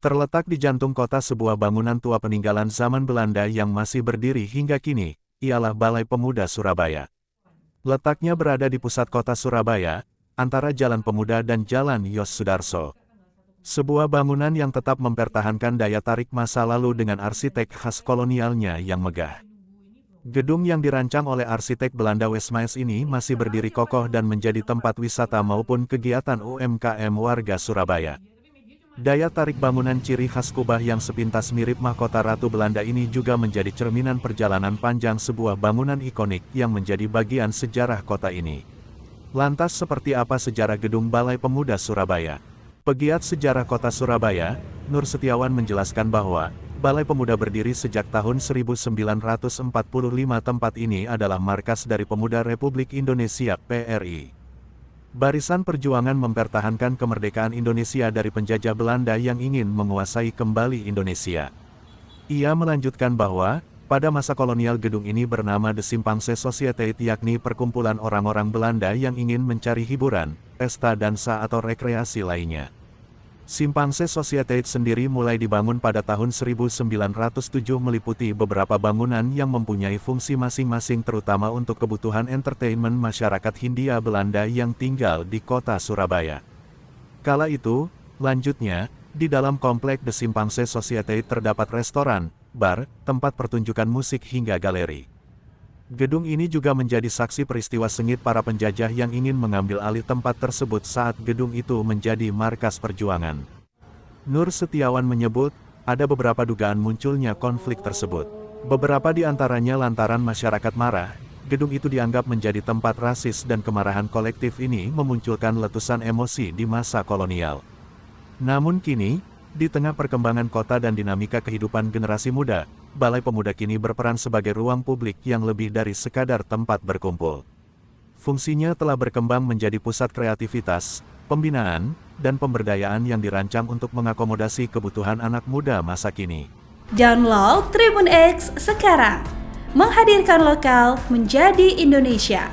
Terletak di jantung kota sebuah bangunan tua peninggalan zaman Belanda yang masih berdiri hingga kini, ialah Balai Pemuda Surabaya. Letaknya berada di pusat kota Surabaya, antara Jalan Pemuda dan Jalan Yos Sudarso. Sebuah bangunan yang tetap mempertahankan daya tarik masa lalu dengan arsitek khas kolonialnya yang megah. Gedung yang dirancang oleh arsitek Belanda Westmaes ini masih berdiri kokoh dan menjadi tempat wisata maupun kegiatan UMKM warga Surabaya. Daya tarik bangunan ciri khas kubah yang sepintas mirip mahkota Ratu Belanda ini juga menjadi cerminan perjalanan panjang sebuah bangunan ikonik yang menjadi bagian sejarah kota ini. Lantas seperti apa sejarah Gedung Balai Pemuda Surabaya? Pegiat sejarah kota Surabaya, Nur Setiawan menjelaskan bahwa, Balai Pemuda berdiri sejak tahun 1945. Tempat ini adalah markas dari Pemuda Republik Indonesia (PRI). Barisan perjuangan mempertahankan kemerdekaan Indonesia dari penjajah Belanda yang ingin menguasai kembali Indonesia. Ia melanjutkan bahwa, pada masa kolonial gedung ini bernama The Simpangse Society, yakni perkumpulan orang-orang Belanda yang ingin mencari hiburan, pesta dansa atau rekreasi lainnya. Simpangse Society sendiri mulai dibangun pada tahun 1907 meliputi beberapa bangunan yang mempunyai fungsi masing-masing terutama untuk kebutuhan entertainment masyarakat Hindia Belanda yang tinggal di kota Surabaya. Kala itu, lanjutnya, di dalam komplek The Simpangse Society terdapat restoran, bar, tempat pertunjukan musik hingga galeri. Gedung ini juga menjadi saksi peristiwa sengit para penjajah yang ingin mengambil alih tempat tersebut saat gedung itu menjadi markas perjuangan. Nur Setiawan menyebut, ada beberapa dugaan munculnya konflik tersebut. Beberapa di antaranya lantaran masyarakat marah, gedung itu dianggap menjadi tempat rasis dan kemarahan kolektif ini memunculkan letusan emosi di masa kolonial. Namun kini, di tengah perkembangan kota dan dinamika kehidupan generasi muda, Balai Pemuda kini berperan sebagai ruang publik yang lebih dari sekadar tempat berkumpul. Fungsinya telah berkembang menjadi pusat kreativitas, pembinaan, dan pemberdayaan yang dirancang untuk mengakomodasi kebutuhan anak muda masa kini. Download Tribun X sekarang, menghadirkan lokal menjadi Indonesia.